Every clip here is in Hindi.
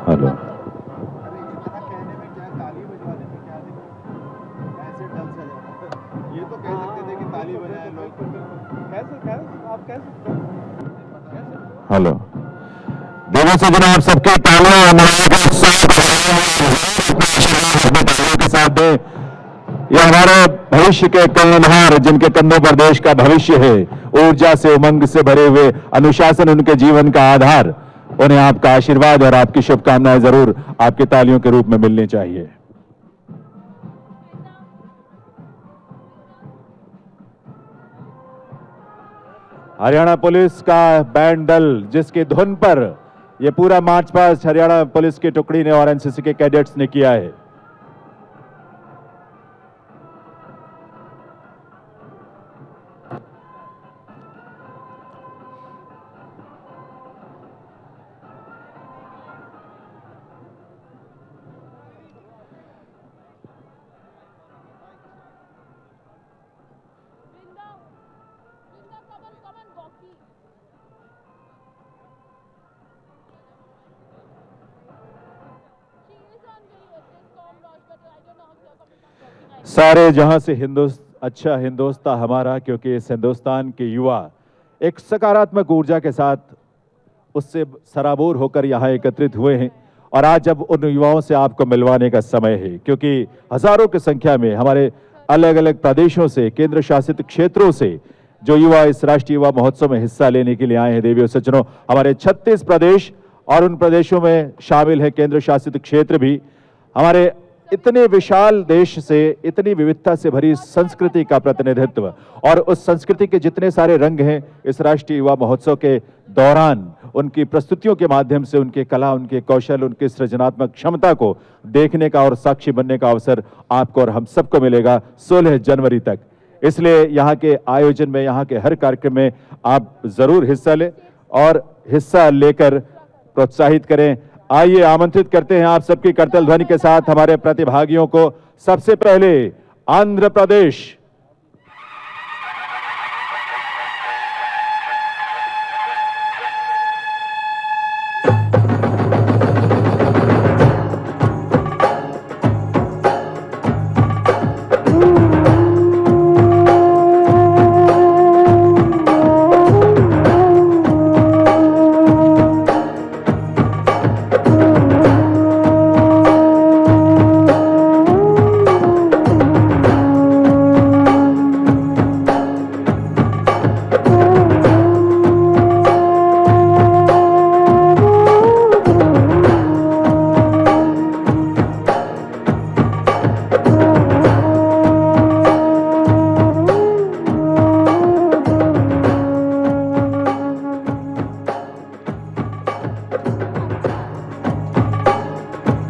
हेलो। हेलो, देवों से जनाब आप सबके तालियों के साथ दे। ये हमारे भविष्य के कल्याणहार जिनके कंधों पर देश का भविष्य है, ऊर्जा से उमंग से भरे हुए, अनुशासन उनके जीवन का आधार, उन्हें आपका आशीर्वाद और आपकी शुभकामनाएं जरूर आपकी तालियों के रूप में मिलनी चाहिए। हरियाणा पुलिस का बैंड दल जिसकी धुन पर यह पूरा मार्च पास्ट हरियाणा पुलिस की टुकड़ी ने और एनसीसी के कैडेट्स ने किया है। सारे जहां से अच्छा हिंदुस्तान हमारा, क्योंकि इस हिंदुस्तान के युवा एक सकारात्मक ऊर्जा के साथ उससे सराबोर होकर यहाँ एकत्रित हुए हैं और आज जब उन युवाओं से आपको मिलवाने का समय है, क्योंकि हजारों की संख्या में हमारे अलग अलग प्रदेशों से, केंद्र शासित क्षेत्रों से जो युवा इस राष्ट्रीय युवा महोत्सव में हिस्सा लेने के लिए आए हैं। देवियों सज्जनों, हमारे 36 प्रदेश और उन प्रदेशों में शामिल है केंद्र शासित क्षेत्र भी। हमारे इतने विशाल देश से इतनी विविधता से भरी संस्कृति का प्रतिनिधित्व और उस संस्कृति के जितने सारे रंग हैं इस राष्ट्रीय युवा महोत्सव के दौरान उनकी प्रस्तुतियों के माध्यम से उनके कला, उनके कौशल, उनकी सृजनात्मक क्षमता को देखने का और साक्षी बनने का अवसर आपको और हम सबको मिलेगा 16 जनवरी तक। इसलिए यहाँ के आयोजन में, यहाँ के हर कार्यक्रम में आप जरूर हिस्सा लें और हिस्सा लेकर प्रोत्साहित करें। आइए आमंत्रित करते हैं आप सबकी करतल ध्वनि के साथ हमारे प्रतिभागियों को। सबसे पहले आंध्र प्रदेश,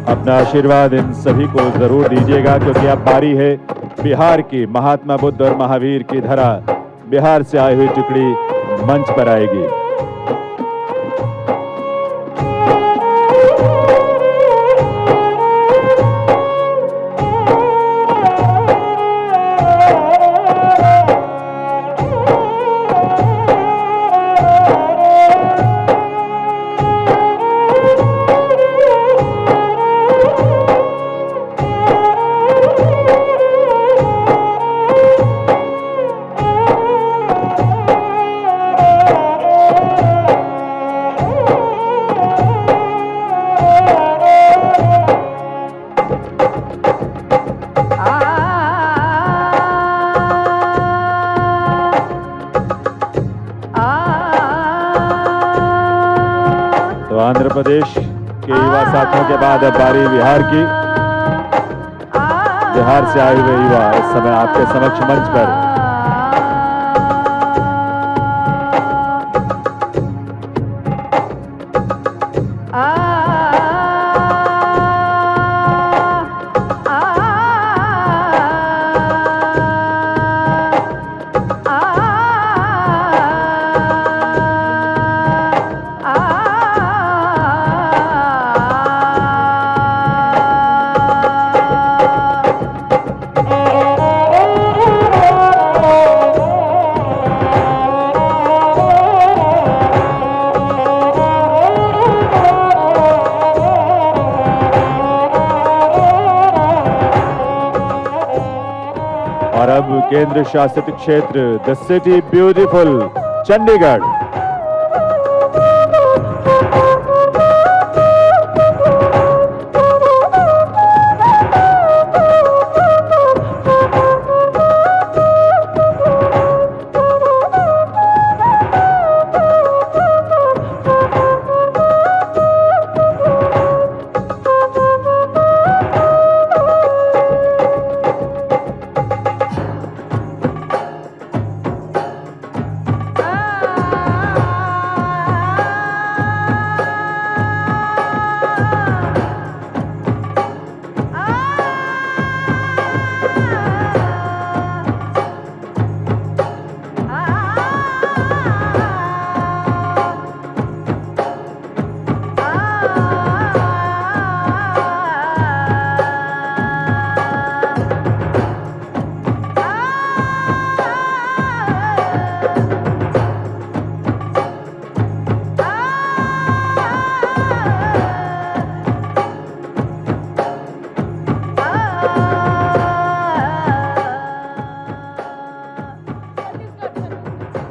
अपना आशीर्वाद इन सभी को जरूर दीजिएगा, क्योंकि अब बारी है बिहार की। महात्मा बुद्ध और महावीर की धरा बिहार से आई हुई टुकड़ी मंच पर आएगी। तो आंध्र प्रदेश के युवा साथियों के बाद अब बारी बिहार की। बिहार से आए हुए युवा इस समय आपके समक्ष मंच पर। और अब केंद्र शासित क्षेत्र द सिटी ब्यूटीफुल चंडीगढ़।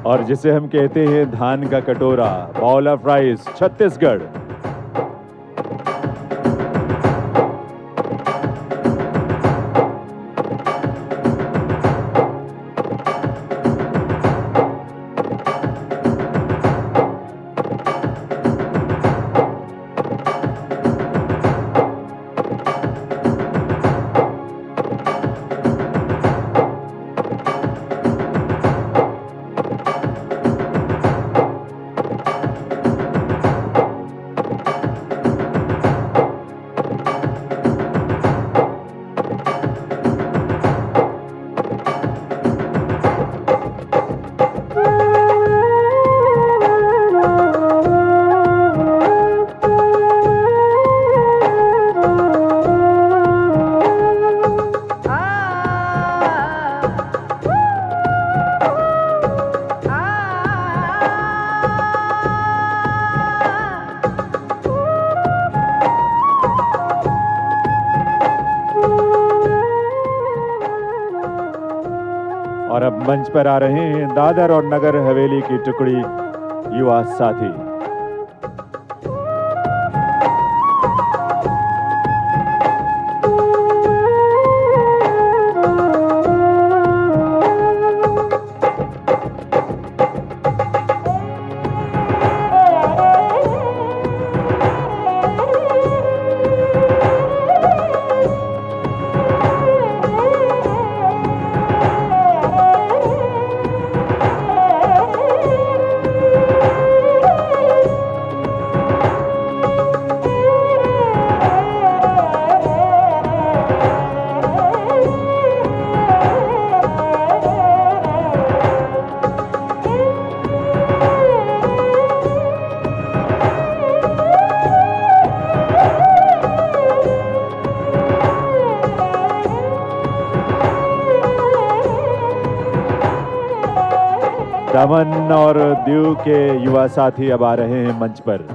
और जिसे हम कहते हैं धान का कटोरा, बाउल ऑफ राइस, छत्तीसगढ़। और अब मंच पर आ रहे हैं दादर और नगर हवेली की टुकड़ी युवा साथी। दमन और दीव के युवा साथी अब आ रहे हैं मंच पर।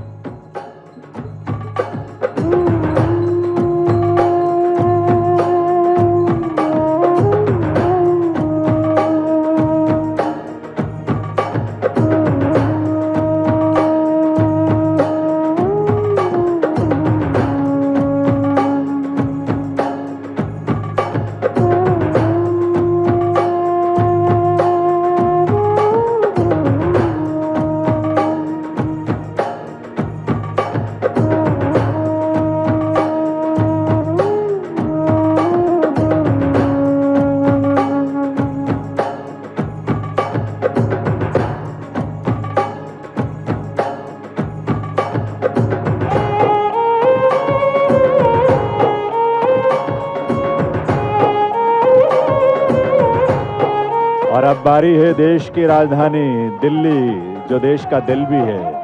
अब बारी है देश की राजधानी दिल्ली, जो देश का दिल भी है।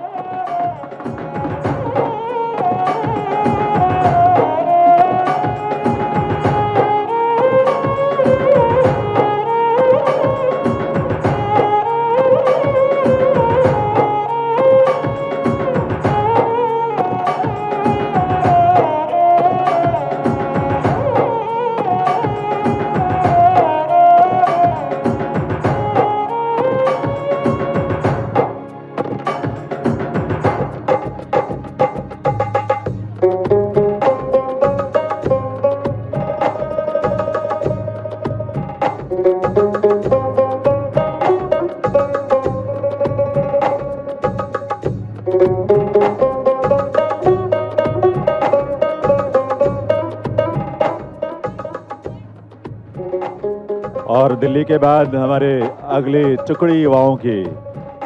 और दिल्ली के बाद हमारे अगली टुकड़ी युवाओं की,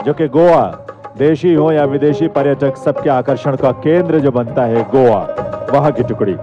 जो कि गोवा, देशी हो या विदेशी पर्यटक सबके आकर्षण का केंद्र जो बनता है गोवा, वहां की टुकड़ी।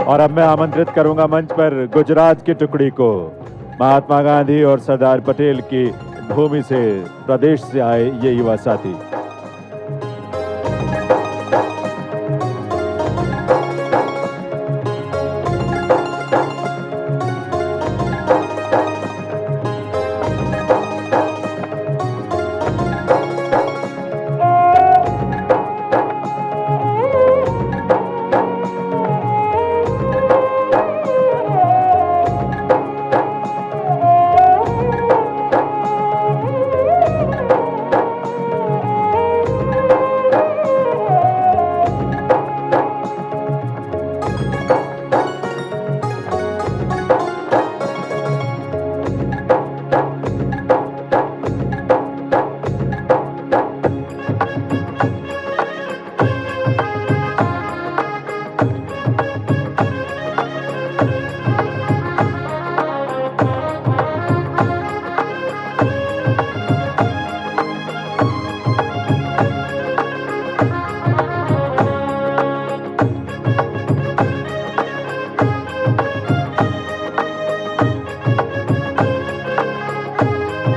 और अब मैं आमंत्रित करूंगा मंच पर गुजरात की टुकड़ी को, महात्मा गांधी और सरदार पटेल की भूमि से, प्रदेश से आए ये युवा साथी।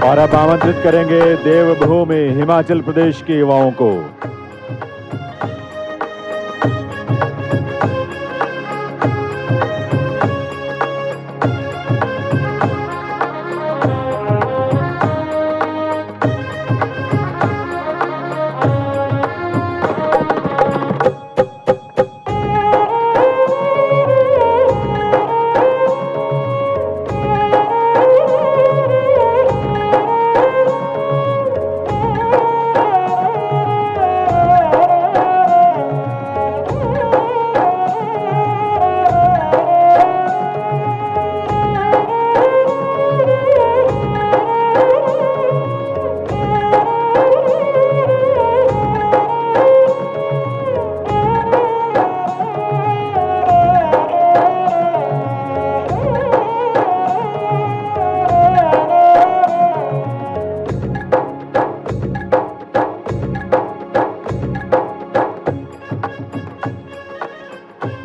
और अब आमंत्रित करेंगे देवभूमि हिमाचल प्रदेश के युवाओं को।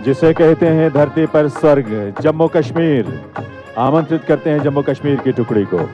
जिसे कहते हैं धरती पर स्वर्ग, जम्मू कश्मीर। आमंत्रित करते हैं जम्मू कश्मीर की टुकड़ी को।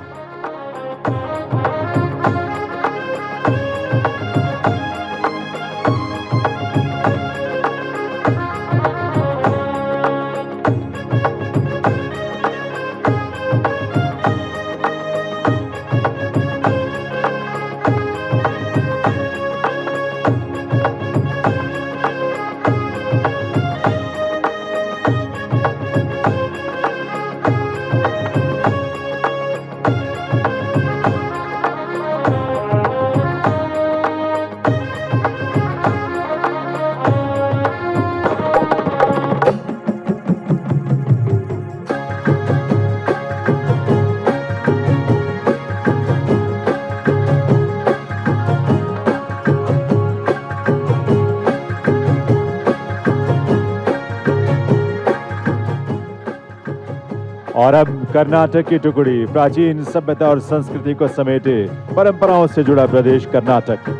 और अब कर्नाटक की टुकड़ी प्राचीन सभ्यता और संस्कृति को समेटे परंपराओं से जुड़ा प्रदेश कर्नाटक।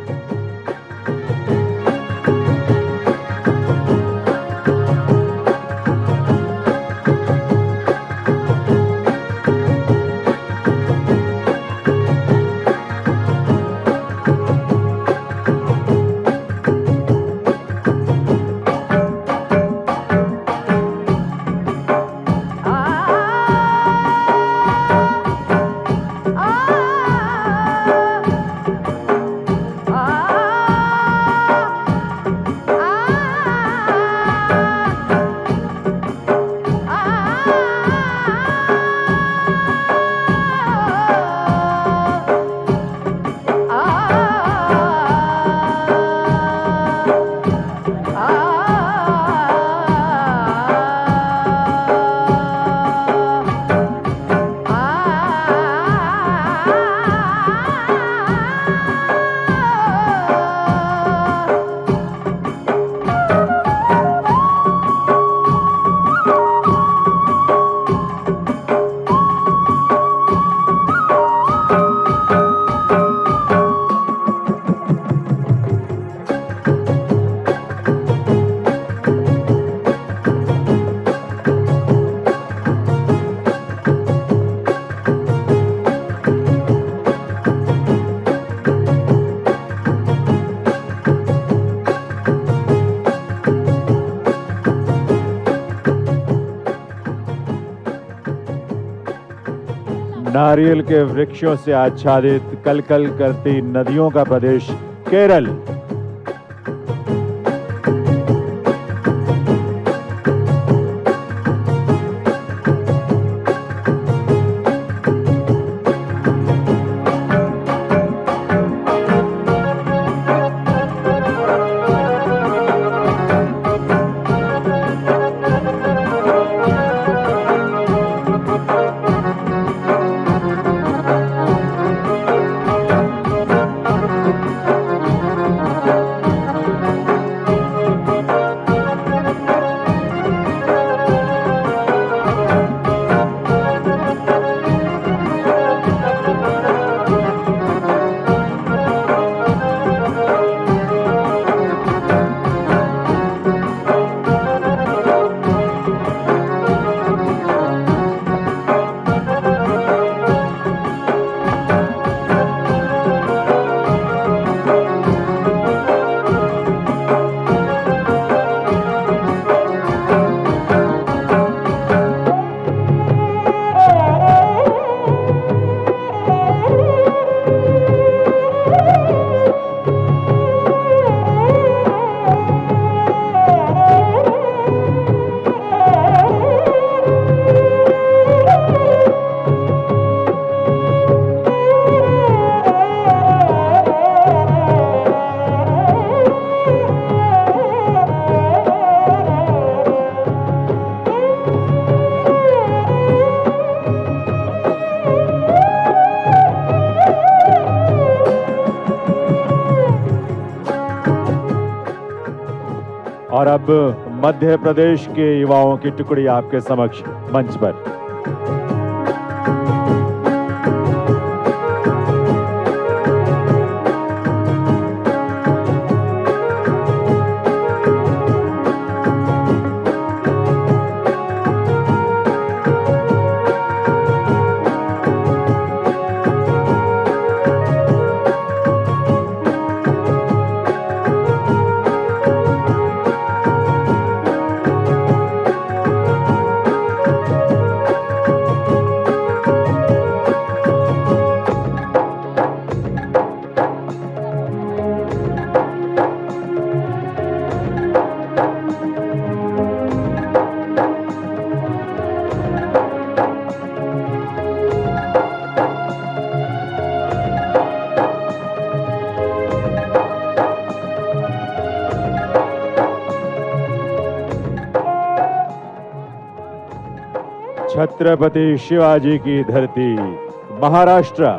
नारियल के वृक्षों से आच्छादित कलकल करती नदियों का प्रदेश केरल। और अब मध्य प्रदेश के युवाओं की टुकड़ी आपके समक्ष मंच पर। छत्रपति शिवाजी की धरती महाराष्ट्र।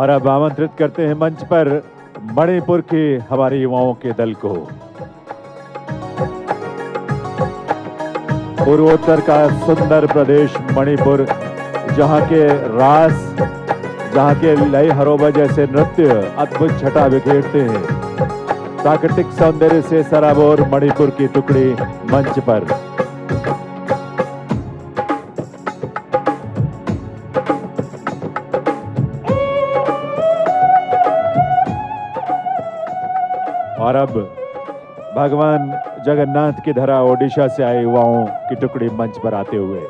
और अब आमंत्रित करते हैं मंच पर मणिपुर के हमारे युवाओं के दल को। पूर्वोत्तर का सुंदर प्रदेश मणिपुर, जहां के रास, जहां के लय हरोबा जैसे नृत्य अद्भुत छटा बिखेरते हैं। प्राकृतिक सौंदर्य से सराबोर मणिपुर की टुकड़ी मंच पर। और अब भगवान जगन्नाथ की धरा ओडिशा से आए युवाओं की टुकड़ी मंच पर आते हुए।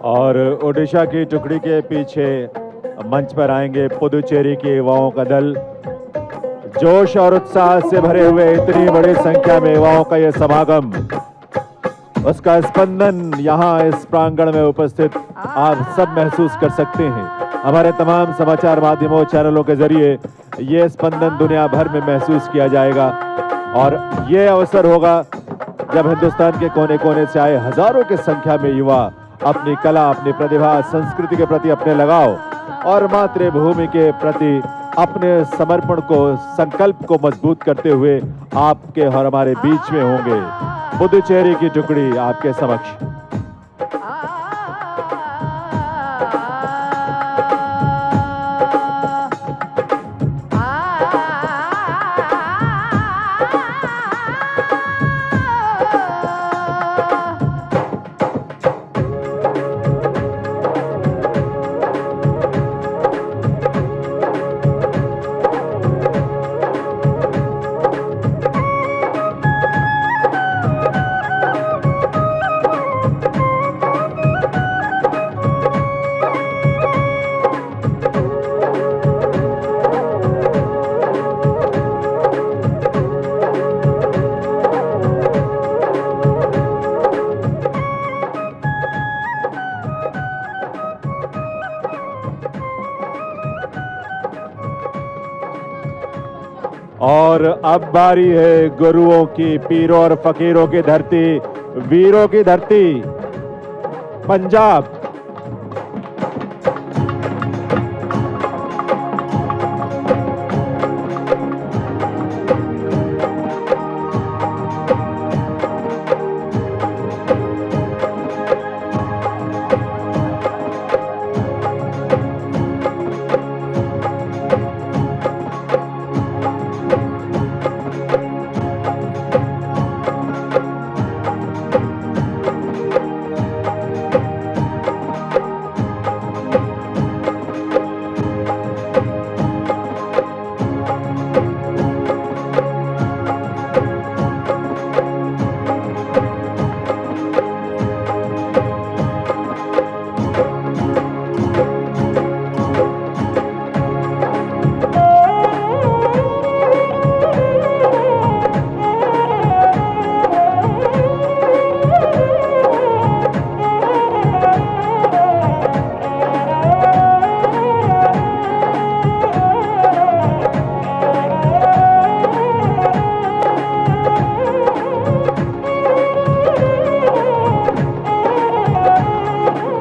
और ओडिशा की टुकड़ी के पीछे मंच पर आएंगे पुदुचेरी के युवाओं का दल। जोश और उत्साह से भरे हुए इतनी बड़ी संख्या में युवाओं का यह समागम, उसका स्पंदन यहाँ इस प्रांगण में उपस्थित आप सब महसूस कर सकते हैं। हमारे तमाम समाचार माध्यमों चैनलों के जरिए ये स्पंदन दुनिया भर में महसूस किया जाएगा। और ये अवसर होगा जब हिंदुस्तान के कोने कोने से आए हजारों की संख्या में युवा अपनी कला, अपनी प्रतिभा, संस्कृति के प्रति अपने लगाव और मातृभूमि के प्रति अपने समर्पण को, संकल्प को मजबूत करते हुए आपके और हमारे बीच में होंगे। पुदुचेरी की टुकड़ी आपके समक्ष। और अब बारी है गुरुओं की, पीरों और फकीरों की धरती, वीरों की धरती पंजाब।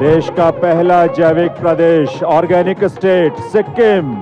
देश का पहला जैविक प्रदेश, ऑर्गेनिक स्टेट सिक्किम।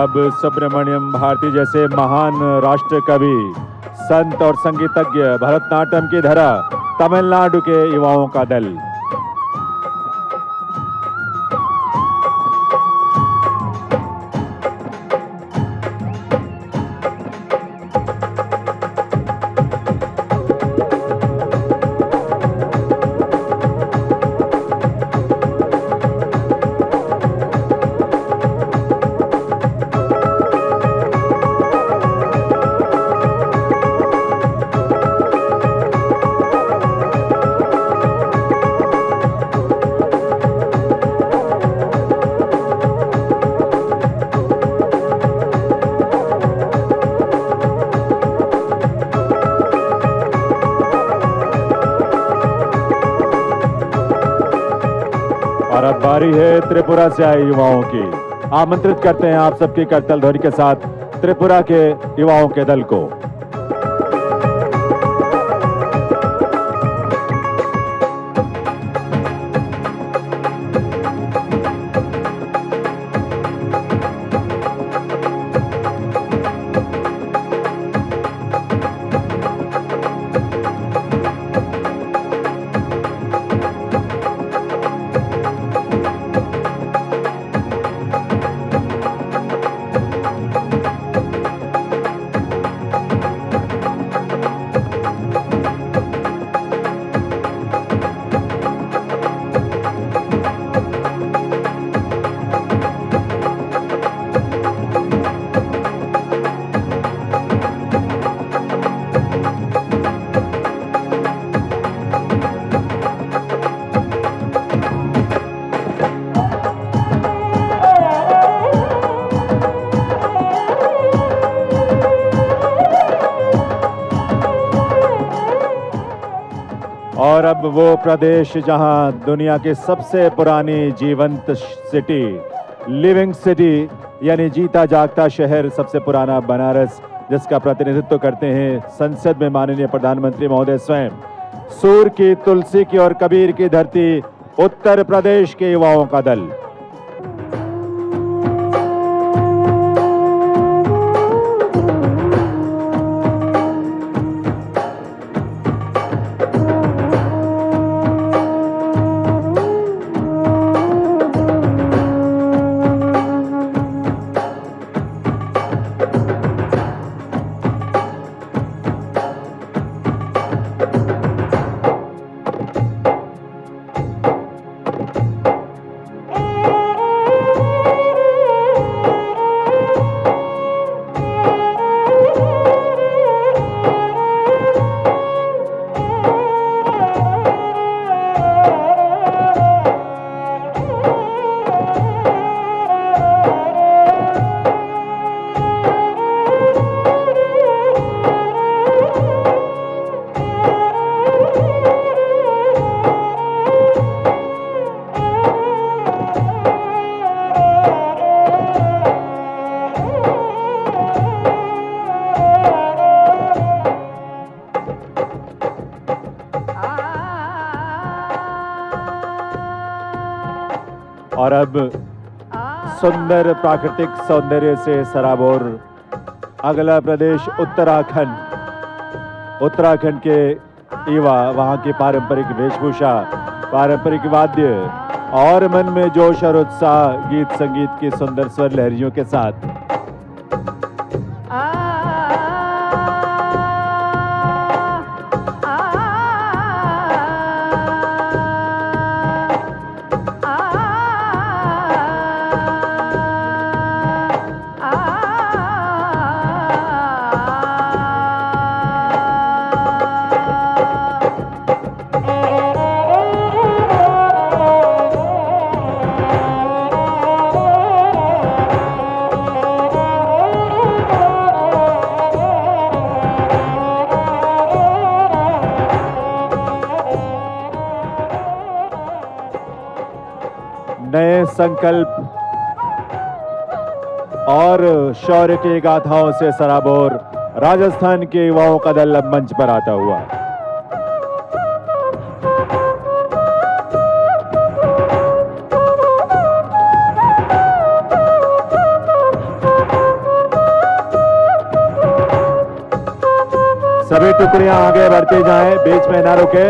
अब सुब्रमण्यम भारती जैसे महान राष्ट्र कवि, संत और संगीतज्ञ, भरतनाट्यम की धरा, तमिलनाडु के युवाओं का दल। और अब बारी है त्रिपुरा से आए युवाओं की। आमंत्रित करते हैं आप सबकी करतल ध्वनि के साथ त्रिपुरा के युवाओं के दल को। और अब वो प्रदेश जहां दुनिया की सबसे पुरानी जीवंत सिटी, लिविंग सिटी यानी जीता जागता शहर, सबसे पुराना बनारस, जिसका प्रतिनिधित्व करते हैं संसद में माननीय प्रधानमंत्री महोदय स्वयं। सूर की, तुलसी की और कबीर की धरती, उत्तर प्रदेश के युवाओं का दल। और अब सुंदर प्राकृतिक सौंदर्य से सराबोर अगला प्रदेश उत्तराखंड। उत्तराखंड के युवा वहां की पारंपरिक वेशभूषा, पारंपरिक वाद्य और मन में जोश और उत्साह, गीत संगीत की सुंदर स्वर लहरियों के साथ नए संकल्प और शौर्य की गाथाओं से सराबोर राजस्थान के युवाओं का दल अब मंच पर आता हुआ। सभी टुकड़ियां आगे बढ़ती जाएं, बीच में ना रुके।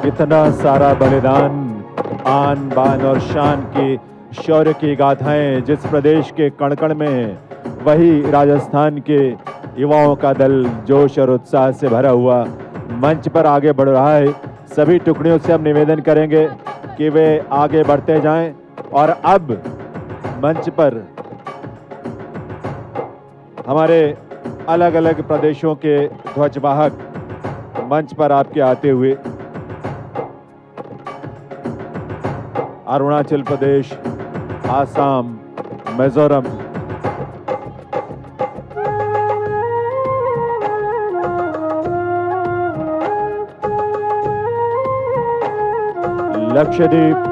इतना सारा बलिदान, आन बान और शान की शौर्य की गाथाएं जिस प्रदेश के कण कण में है, वही राजस्थान के युवाओं का दल जोश और उत्साह से भरा हुआ मंच पर आगे बढ़ रहा है। सभी टुकड़ियों से हम निवेदन करेंगे कि वे आगे बढ़ते जाएं और अब मंच पर हमारे अलग अलग प्रदेशों के ध्वजवाहक मंच पर आपके आते हुए अरुणाचल प्रदेश, आसाम, मिजोरम, लक्षद्वीप,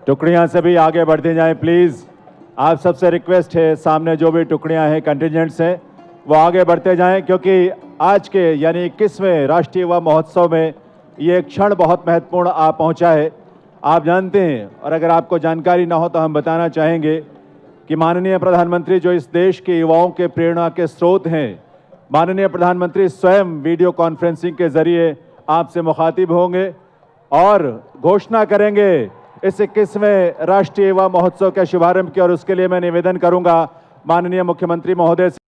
टुकड़ियां सभी आगे बढ़ते जाएं प्लीज। आप सबसे रिक्वेस्ट है, सामने जो भी टुकड़ियां हैं, कंटिजेंट्स हैं, वो आगे बढ़ते जाएं, क्योंकि आज के यानी 21वें राष्ट्रीय युवा महोत्सव में ये क्षण बहुत महत्वपूर्ण आ पहुंचा है। आप जानते हैं, और अगर आपको जानकारी ना हो तो हम बताना चाहेंगे कि माननीय प्रधानमंत्री जो इस देश के युवाओं के प्रेरणा के स्रोत हैं, माननीय प्रधानमंत्री स्वयं वीडियो कॉन्फ्रेंसिंग के जरिए आपसे मुखातिब होंगे और घोषणा करेंगे इस 21वें राष्ट्रीय युवा महोत्सव के शुभारंभ की। और उसके लिए मैं निवेदन करूंगा माननीय मुख्यमंत्री महोदय से